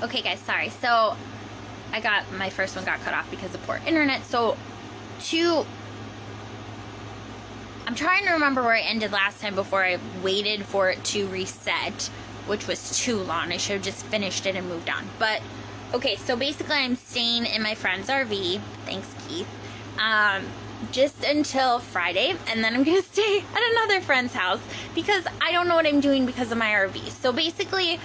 Okay, guys, sorry. So, my first one got cut off because of poor internet. So, I'm trying to remember where I ended last time before I waited for it to reset, which was too long. I should have just finished it and moved on. But, okay, so basically I'm staying in my friend's RV. Thanks, Keith. Just until Friday, and then I'm gonna stay at another friend's house because I don't know what I'm doing because of my RV. So basically,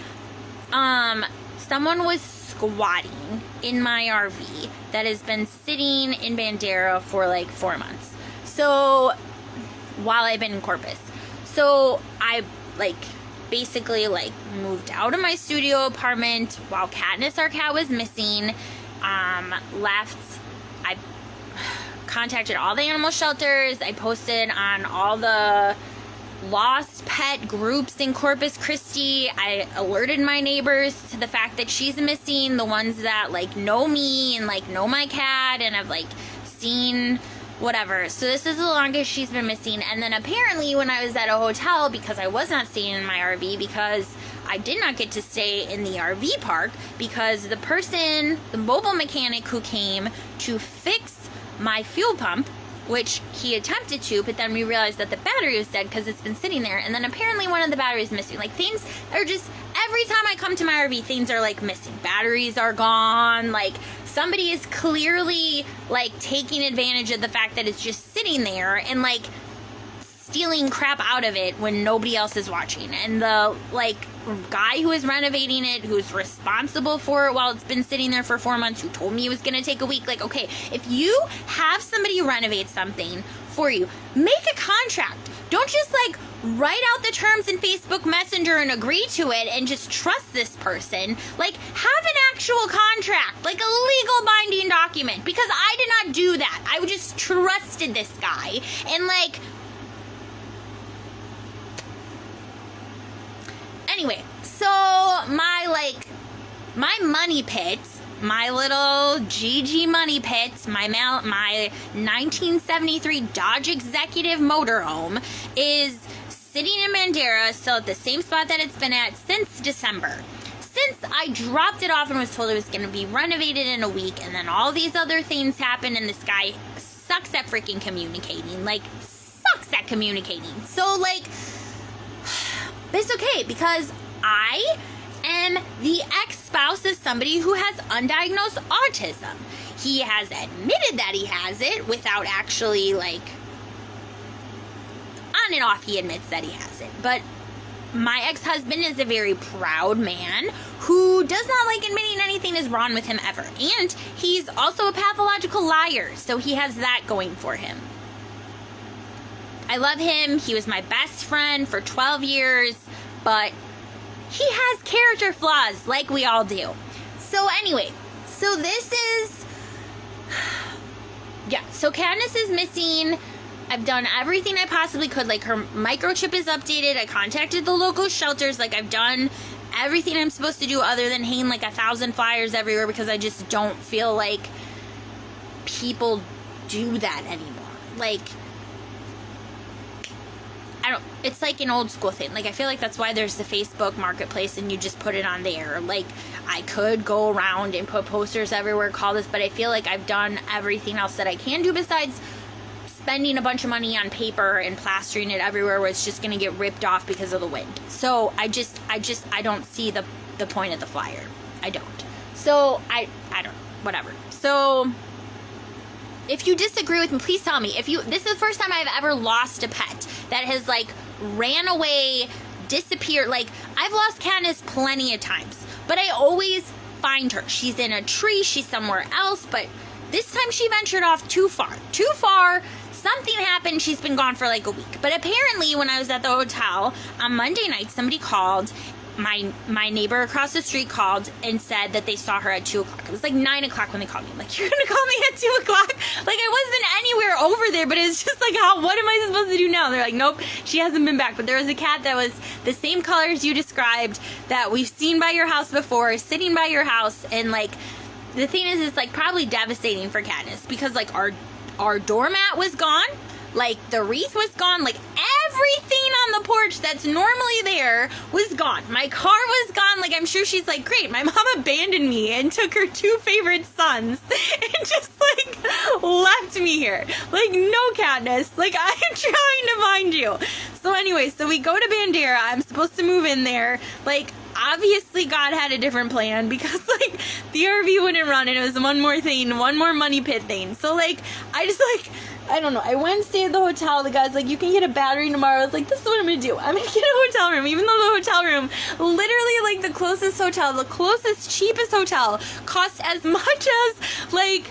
someone was squatting in my RV that has been sitting in Bandera for like 4 months. So, while I've been in Corpus. So, I basically moved out of my studio apartment while Katniss, our cat, was missing. Left. I contacted all the animal shelters. I posted on all the lost pet groups in Corpus Christi. I alerted my neighbors to the fact that she's missing, the ones that know me and know my cat and have seen whatever. So this is the longest she's been missing. And then apparently when I was at a hotel, because I was not staying in my RV, because I did not get to stay in the RV park, because the mobile mechanic who came to fix my fuel pump, which he attempted to, but then we realized that the battery was dead because it's been sitting there, and then apparently one of the batteries missing. Things are just, every time I come to my RV, things are missing. Batteries are gone, somebody is clearly taking advantage of the fact that it's just sitting there and stealing crap out of it when nobody else is watching. And the guy who is renovating it, who's responsible for it while it's been sitting there for 4 months, who told me it was gonna take a week, okay, if you have somebody renovate something for you, make a contract. Don't just write out the terms in Facebook Messenger and agree to it and just trust this person. Have an actual contract, a legal binding document, because I did not do that. I just trusted this guy, and anyway, so my money pit, my little GG money pit, my 1973 Dodge Executive motorhome is sitting in Bandera, still at the same spot that it's been at since December. Since I dropped it off and was told it was going to be renovated in a week, and then all these other things happened, and this guy sucks at freaking communicating. Sucks at communicating. So, it's okay, because I am the ex-spouse of somebody who has undiagnosed autism. He has admitted that he has it without actually, on and off he admits that he has it. But my ex-husband is a very proud man who does not like admitting anything is wrong with him ever. And he's also a pathological liar, so he has that going for him. I love him. He was my best friend for 12 years, but he has character flaws like we all do. So anyway, so this is, yeah, so Katniss is missing. I've done everything I possibly could. Her microchip is updated. I contacted the local shelters. I've done everything I'm supposed to do other than hang 1,000 flyers everywhere, because I just don't feel like people do that anymore. It's an old school thing. I feel like that's why there's the Facebook marketplace and you just put it on there. I could go around and put posters everywhere, call this, but I feel like I've done everything else that I can do besides spending a bunch of money on paper and plastering it everywhere where it's just going to get ripped off because of the wind. So I don't see the point of the flyer. I don't. So I don't, whatever. So if you disagree with me, please tell me. This is the first time I've ever lost a pet that has ran away, disappeared. I've lost Katniss plenty of times, but I always find her. She's in a tree, she's somewhere else, but this time she ventured off too far. Something happened, she's been gone for a week. But apparently when I was at the hotel on Monday night, somebody called. My neighbor across the street called and said that they saw her at 2 o'clock. It was 9 o'clock when they called me. I'm you're gonna call me at 2 o'clock? I wasn't anywhere over there, but it's just what am I supposed to do now? They're nope, she hasn't been back. But there was a cat that was the same color as you described that we've seen by your house before, sitting by your house. And the thing is, it's probably devastating for Katniss, because our doormat was gone, the wreath was gone, everything on the porch that's normally there was gone. My car was gone. Like, I'm sure she's like, great, my mom abandoned me and took her 2 favorite sons and just, like, left me here. Like, no, Katniss. Like, I'm trying to find you. So anyway, so we go to Bandera. I'm supposed to move in there. Like, obviously God had a different plan because, like, the RV wouldn't run and it was one more thing, one more money pit thing. So, like, I just, like, I don't know. I went and stayed at the hotel. The guy's like, you can get a battery tomorrow. I was like, this is what I'm going to do. I'm going to get a hotel room, even though the hotel room, literally, like, the closest hotel, the closest, cheapest hotel cost as much as, like,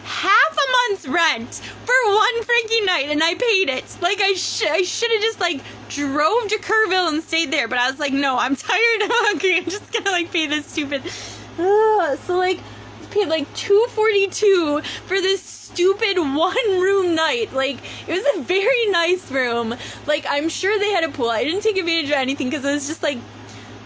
half a month's rent for one freaking night, and I paid it. Like, I should have just, like, drove to Kerrville and stayed there, but I was like, no, I'm tired, I'm hungry, I'm just gonna, like, pay this stupid, so, like, paid, like, $242 for this stupid 1-room night. Like, it was a very nice room. Like, I'm sure they had a pool. I didn't take advantage of anything because I was just, like,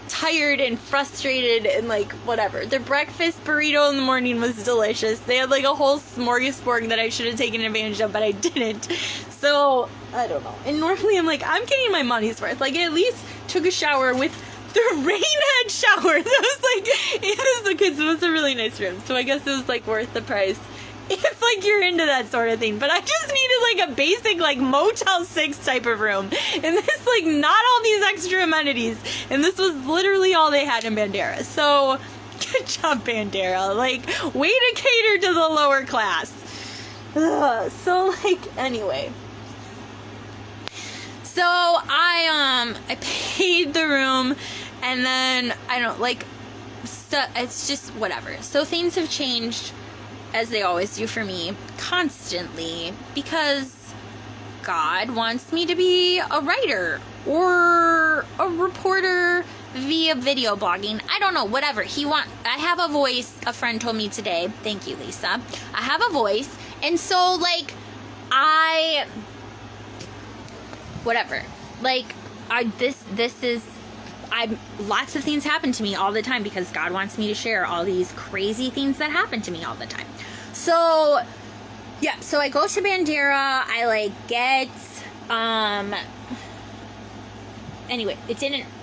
tired and frustrated and, like, whatever. The breakfast burrito in the morning was delicious. They had, like, a whole smorgasbord that I should have taken advantage of, but I didn't. So, I don't know. And normally I'm like, I'm getting my money's worth. Like, I at least took a shower with the rainhead shower. That was, like, it was a really nice room. So I guess it was, like, worth the price. If, like, you're into that sort of thing. But I just needed, like, a basic, like, Motel 6 type of room. And this, like, not all these extra amenities. And this was literally all they had in Bandera. So, good job, Bandera. Like, way to cater to the lower class. So, like, anyway. So, I paid the room. And then, I don't, like, it's just whatever. So, things have changed, as they always do for me, constantly, because God wants me to be a writer or a reporter via video blogging. I don't know, whatever. I have a voice, a friend told me today. Thank you, Lisa. I have a voice, and so, like, whatever. Like, lots of things happen to me all the time because God wants me to share all these crazy things that happen to me all the time. So, yeah, so I go to Bandera, I, like, get, anyway,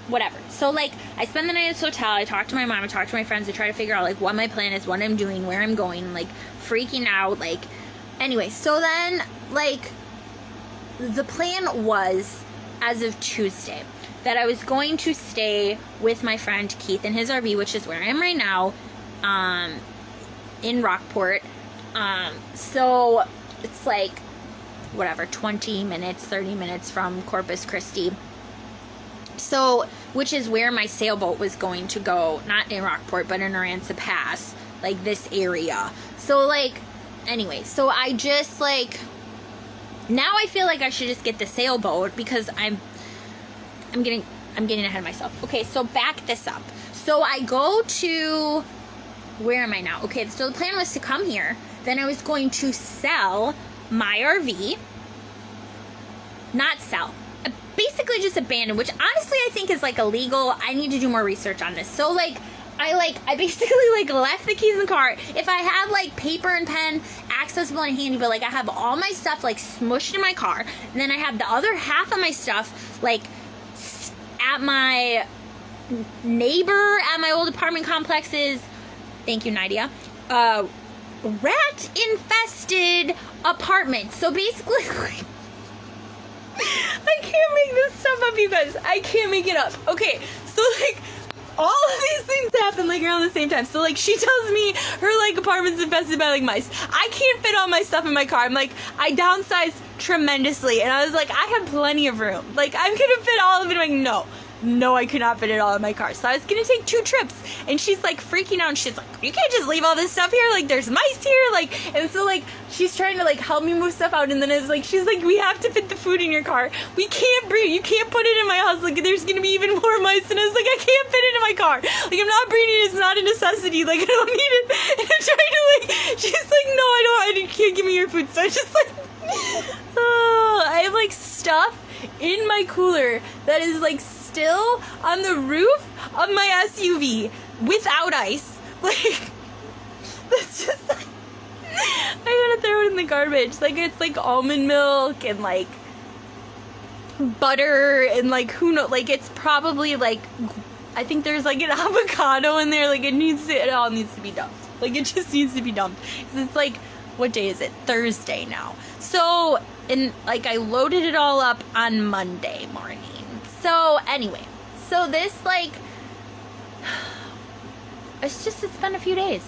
whatever. So, like, I spend the night at this hotel, I talk to my mom, I talk to my friends, I try to figure out, like, what my plan is, what I'm doing, where I'm going, like, freaking out, like, anyway, so then, like, the plan was, as of Tuesday, that I was going to stay with my friend Keith in his RV, which is where I am right now, in Rockport. So it's like, whatever, 20 minutes, 30 minutes from Corpus Christi. So, which is where my sailboat was going to go, not in Rockport, but in Arantza Pass, like this area. So, like, anyway, so I just, like, now I feel like I should just get the sailboat because I'm getting ahead of myself. Okay, so back this up. So I go to, where am I now? Okay, so the plan was to come here. Then I was going to sell my RV. Not sell. Basically just abandon, which honestly I think is, like, illegal. I need to do more research on this. So, like, I basically, like, left the keys in the car. If I had, like, paper and pen accessible and handy, but, like, I have all my stuff, like, smushed in my car. And then I have the other half of my stuff, like, at my neighbor at my old apartment complexes. Thank you, Nadia. Rat-infested apartment. So basically, like, I can't make this stuff up, you guys. I can't make it up. Okay, so, like, all of these things happen, like, around the same time. So, like, she tells me her, like, apartment's infested by, like, mice. I can't fit all my stuff in my car. I'm like, I downsized tremendously, and I was like, I have plenty of room. Like, I'm gonna fit all of it. I'm like, no, I could not fit it all in my car. So I was gonna take 2 trips, and she's, like, freaking out, and she's like, you can't just leave all this stuff here, like, there's mice here, like, and so, like, she's trying to, like, help me move stuff out, and then it's like, she's like, we have to fit the food in your car, we can't breathe, you can't put it in my house, like, there's gonna be even more mice, and I was like, I can't fit it in my car, like, I'm not breeding, it's not a necessity, like, I don't need it, and I'm trying to, like, she's like, no, I can't give me your food, so I just, like, I have, like, stuff in my cooler that is, like, still on the roof of my SUV without ice. Like, that's just, like, I gotta throw it in the garbage. Like, it's, like, almond milk and, like, butter and like who knows, like it's probably like, I think there's like an avocado in there. Like it all needs to be dumped. Like it just needs to be dumped. 'Cause it's like, what day is it? Thursday now. So, and like I loaded it all up on Monday morning. So anyway, so this like, it's been a few days.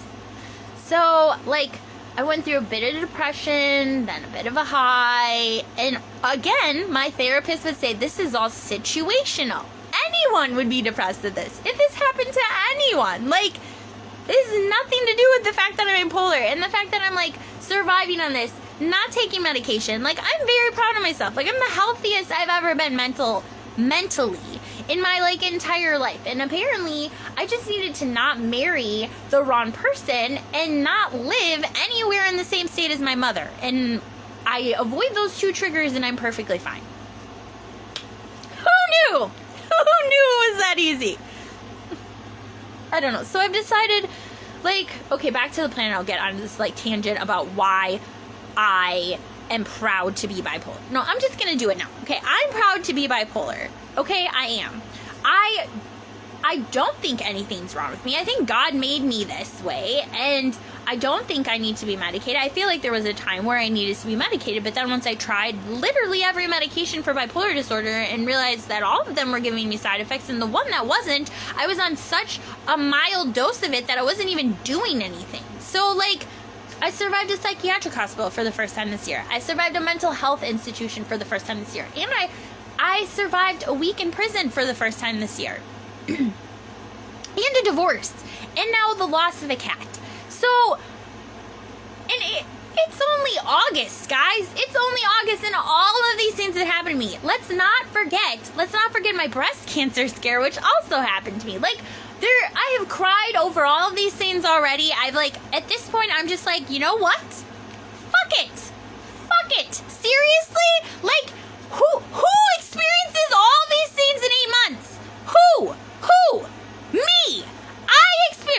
So like, I went through a bit of depression, then a bit of a high, and again, my therapist would say this is all situational. Anyone would be depressed at this. If this happened to anyone, like, this has nothing to do with the fact that I'm bipolar and the fact that I'm like surviving on this, not taking medication. Like, I'm very proud of myself. Like, I'm the healthiest I've ever been mentally in my like entire life. And apparently I just needed to not marry the wrong person and not live anywhere in the same state as my mother. And I avoid those two triggers and I'm perfectly fine. Who knew? Who knew it was that easy? I don't know. So I've decided, like, okay, back to the plan. I'll get on this like tangent about why I am proud to be bipolar. No, I'm just gonna do it now. Okay, I'm proud to be bipolar. Okay, I am. I don't think anything's wrong with me. I think God made me this way, and I don't think I need to be medicated. I feel like there was a time where I needed to be medicated, but then once I tried literally every medication for bipolar disorder and realized that all of them were giving me side effects, and the one that wasn't, I was on such a mild dose of it that I wasn't even doing anything. So, like, I survived a psychiatric hospital for the first time this year. I survived a mental health institution for the first time this year. And I survived a week in prison for the first time this year. And a divorce. And now the loss of a cat. So, and it's only August, guys. It's only August, and all of these things that happened to me. Let's not forget my breast cancer scare, which also happened to me. Like, I have cried over all of these things already. I've like, at this point, I'm just like, you know what? Fuck it. Seriously? Like, who experiences all these things in 8 months? Who? Me.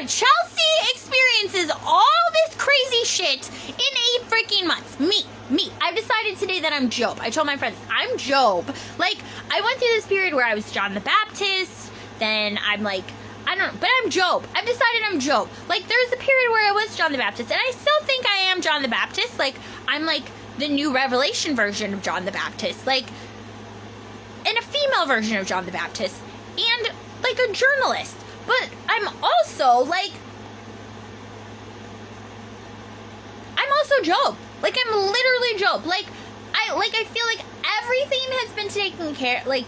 Chelsea experiences all this crazy shit in 8 freaking months. Me. I've decided today that I'm Job. I told my friends, I'm Job. Like, I went through this period where I was John the Baptist, then I'm like, I don't know, but I'm Job. I've decided I'm Job. Like, there's a period where I was John the Baptist, and I still think I am John the Baptist. Like, I'm like the new Revelation version of John the Baptist. Like, and a female version of John the Baptist. And, like, a journalist. But I'm also, like, I'm also Job. Like, I'm literally Job. Like, I feel like everything has been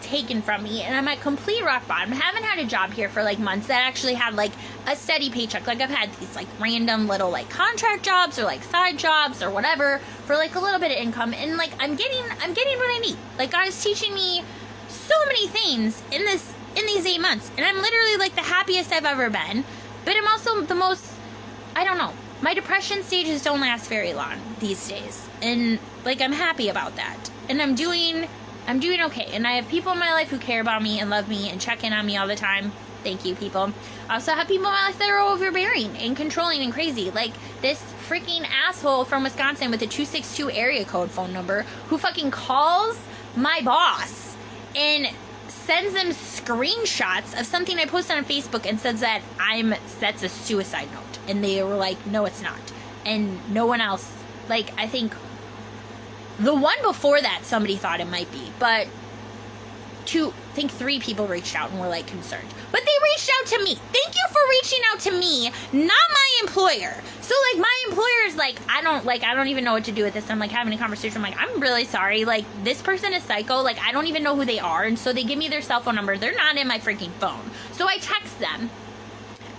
taken from me, and I'm at complete rock bottom. I haven't had a job here for like months that actually had like a steady paycheck. Like, I've had these like random little like contract jobs or like side jobs or whatever for like a little bit of income, and like I'm getting what I need. Like, God is teaching me so many things in these 8 months, and I'm literally like the happiest I've ever been. But I'm also the most, I don't know, my depression stages don't last very long these days, and like, I'm happy about that, and I'm doing okay, and I have people in my life who care about me and love me and check in on me all the time. Thank you, people. I also have people in my life that are overbearing and controlling and crazy, like this freaking asshole from Wisconsin with a 262 area code phone number who fucking calls my boss and sends them screenshots of something I posted on Facebook and says that that's a suicide note. And they were like, no, it's not. And no one else, like, I think the one before that, somebody thought it might be, but I think 3 people reached out and were like concerned. But they reached out to me. Thank you for reaching out to me, not my employer. So like, my employer is like, I don't even know what to do with this. I'm like having a conversation. I'm like, I'm really sorry. Like, this person is psycho. Like, I don't even know who they are. And so they give me their cell phone number. They're not in my freaking phone. So I text them.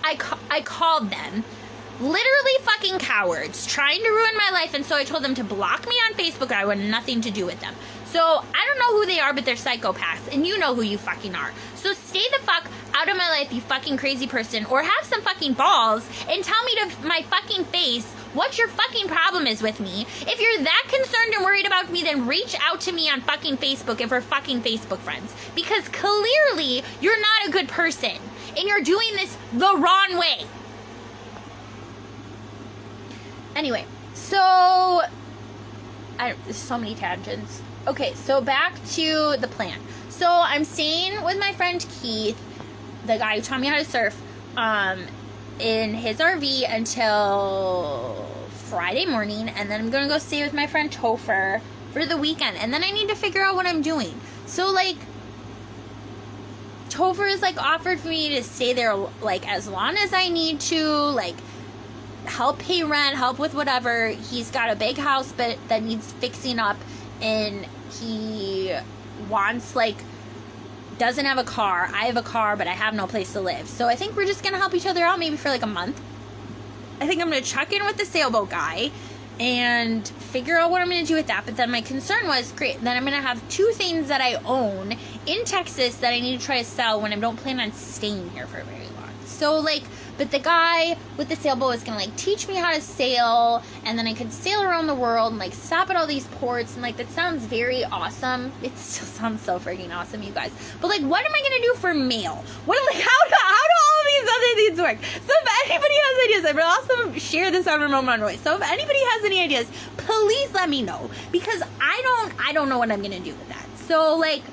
I called them. Literally fucking cowards trying to ruin my life, and so I told them to block me on Facebook. I want nothing to do with them. So I don't know who they are, but they're psychopaths, and you know who you fucking are. So stay the fuck out of my life, you fucking crazy person, or have some fucking balls and tell me to my fucking face what your fucking problem is with me. If you're that concerned and worried about me, then reach out to me on fucking Facebook if we're fucking Facebook friends, because clearly you're not a good person and you're doing this the wrong way. Anyway, so there's so many tangents. Okay, so back to the plan. So I'm staying with my friend Keith, the guy who taught me how to surf, in his RV until Friday morning, and then I'm gonna go stay with my friend Topher for the weekend, and then I need to figure out what I'm doing. So, like, Topher is, like, offered for me to stay there, like, as long as I need to, like, help pay rent, help with whatever. He's got a big house but that needs fixing up, and he wants, like, doesn't have a car. I have a car, but I have no place to live. So I think we're just gonna help each other out maybe for like a month. I think I'm gonna check in with the sailboat guy and figure out what I'm gonna do with that. But then my concern was, great, then I'm gonna have 2 things that I own in Texas that I need to try to sell when I don't plan on staying here for very long. So, like, but the guy with the sailboat is gonna, like, teach me how to sail, and then I could sail around the world and, like, stop at all these ports, and, like, that sounds very awesome. It still sounds so freaking awesome, you guys. But, like, what am I gonna do for mail? What, like, how do all of these other things work? So if anybody has ideas, I will also share this on Ramon Monroy. So if anybody has any ideas, please let me know, because I don't know what I'm gonna do with that. So, like,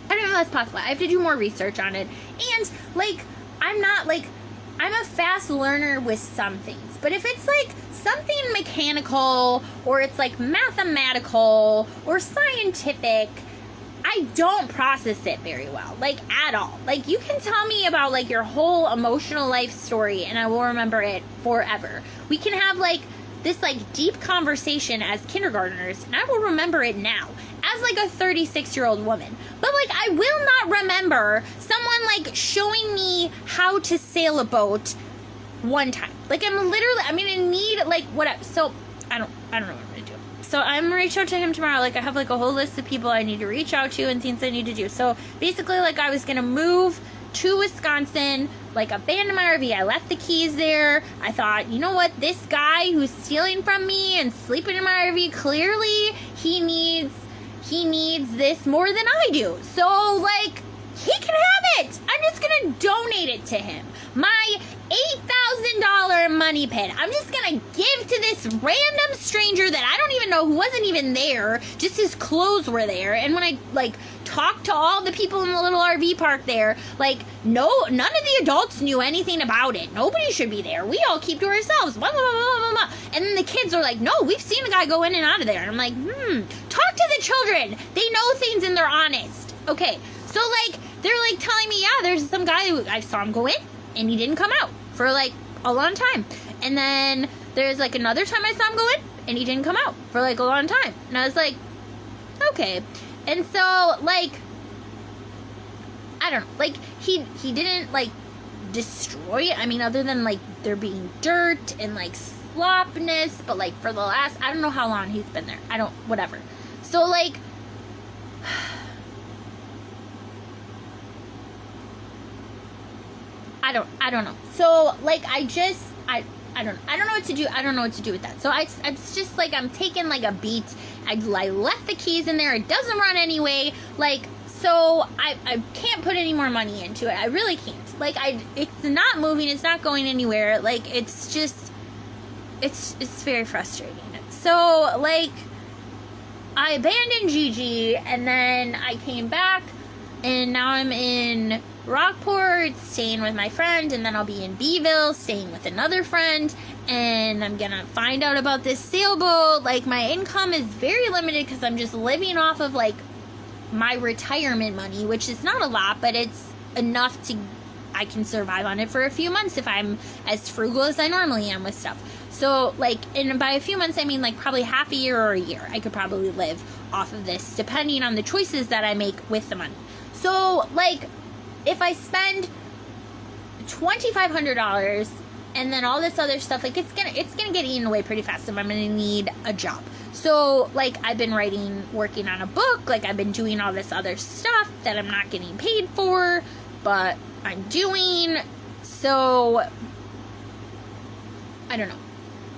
I don't know if that's possible. I have to do more research on it. And, like, I'm a fast learner with some things, but if it's like something mechanical or it's like mathematical or scientific, I don't process it very well, like, at all. Like, you can tell me about, like, your whole emotional life story and I will remember it forever. We can have, like, this, like, deep conversation as kindergartners and I will remember it now as, like, a 36-year-old woman. But, like, I will not remember someone, like, showing me how to sail a boat one time. Like, I'm gonna need, like, whatever. So, I don't know what I'm gonna do. So, I'm gonna reach out to him tomorrow. Like, I have, like, a whole list of people I need to reach out to and things I need to do. So, basically, like, I was gonna move to Wisconsin, like, abandon my RV. I left the keys there. I thought, you know what? This guy who's stealing from me and sleeping in my RV, clearly, he needs this more than I do. So, like, he can have it. I'm just gonna donate it to him. My $8,000 money pit. I'm just gonna give to this random stranger that I don't even know, who wasn't even there. Just his clothes were there. And when I, like, talked to all the people in the little RV park there, like, none of the adults knew anything about it. Nobody should be there. We all keep to ourselves. Blah, blah, blah, blah, blah. And then the kids are like, no, we've seen a guy go in and out of there. And I'm like, talk to the children. They know things and they're honest. Okay, so, like, they're, like, telling me, yeah, there's some guy who I saw him go in and he didn't come out for, like, a long time. And then there's, like, another time I saw him go in and he didn't come out for, like, a long time. And I was like, okay. And so, like, I don't know, like, he didn't, like, destroy it. I mean, other than, like, there being dirt and, like, sloppiness, but, like, for the last, I don't know how long he's been there. Whatever. So, like, I don't know. So, like, I don't know what to do. I don't know what to do with that. So it's just like I'm taking, like, a beat. I left the keys in there. It doesn't run anyway. Like, so I can't put any more money into it. I really can't. Like, it's not moving. It's not going anywhere. Like, it's just, it's very frustrating. So, like, I abandoned Gigi and then I came back and now I'm in Rockport staying with my friend, and then I'll be in Beeville staying with another friend, and I'm gonna find out about this sailboat. Like, my income is very limited because I'm just living off of, like, my retirement money, which is not a lot, but it's enough to, I can survive on it for a few months if I'm as frugal as I normally am with stuff. So, like, and by a few months I mean, like, probably half a year or a year. I could probably live off of this depending on the choices that I make with the money. So, like, if I spend $2,500 and then all this other stuff, like, it's gonna get eaten away pretty fast, and I'm gonna need a job. So, like, I've been working on a book, like, I've been doing all this other stuff that I'm not getting paid for, but I'm doing. So, I don't know.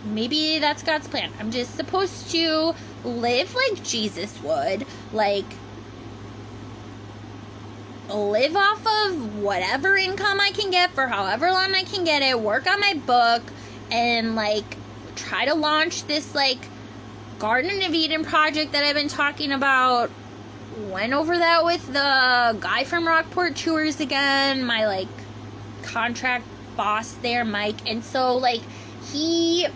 Maybe that's God's plan. I'm just supposed to live like Jesus would, like, live off of whatever income I can get for however long I can get it, work on my book, and, like, try to launch this, like, Garden of Eden project that I've been talking about. Went over that with the guy from Rockport Tours again, my like contract boss there, Mike. And so like he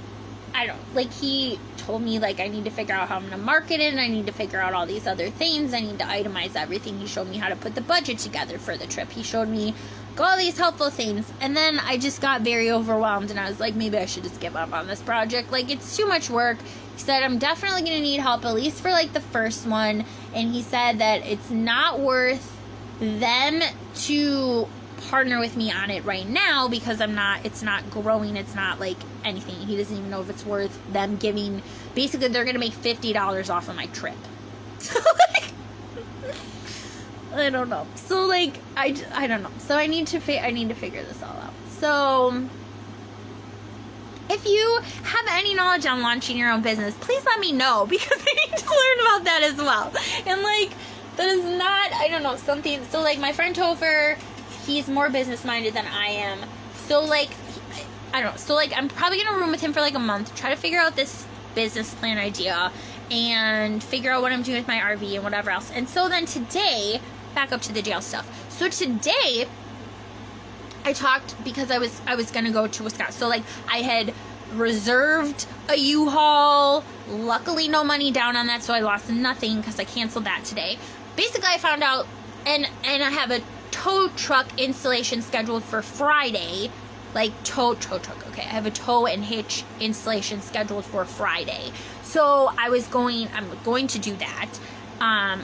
told me like I need to figure out how I'm gonna market it, and I need to figure out all these other things. I need to itemize everything. He showed me how to put the budget together for the trip. He showed me all these helpful things, and then I just got very overwhelmed, and I was like, maybe I should just give up on this project. Like, it's too much work. He said I'm definitely gonna need help, at least for like the first one, and he said that it's not worth them to partner with me on it right now because it's not growing, it's not like anything. He doesn't even know if it's worth them giving. Basically, they're gonna make $50 off of my trip. So like, I don't know. So like, I don't know. So I need to figure this all out. So if you have any knowledge on launching your own business, please let me know, because I need to learn about that as well. And like, that is not, I don't know, something. So like, my friend Topher, he's more business minded than I am. So like, I don't know. So like, I'm probably gonna room with him for like a month, try to figure out this business plan idea and figure out what I'm doing with my RV and whatever else. And so then today, back up to the jail stuff. So today I talked because I was gonna go to Wisconsin. So like, I had reserved a U-Haul, luckily no money down on that, so I lost nothing because I canceled that today. Basically, I found out, and I have a tow truck installation scheduled for Friday. Like tow truck, okay, I have a tow and hitch installation scheduled for Friday. So I'm going to do that,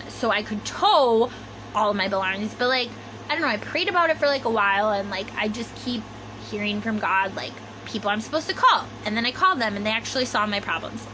so I could tow all of my belongings. But like, I don't know, I prayed about it for like a while, and like, I just keep hearing from God like people I'm supposed to call, and then I called them and they actually solved my problems.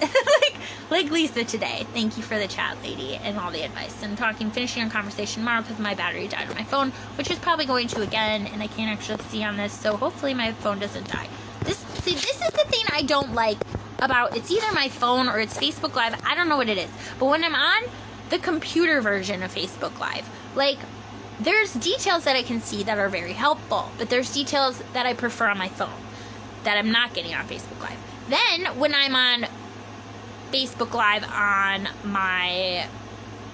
like Lisa today. Thank you for the chat, lady, and all the advice. And finishing our conversation tomorrow because my battery died on my phone, which is probably going to again, and I can't actually see on this, so hopefully my phone doesn't die. This is the thing I don't like about, it's either my phone or it's Facebook Live. I don't know what it is, but when I'm on the computer version of Facebook Live, like, there's details that I can see that are very helpful, but there's details that I prefer on my phone that I'm not getting on Facebook Live. Then when I'm on Facebook Live on my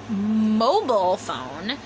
mobile phone,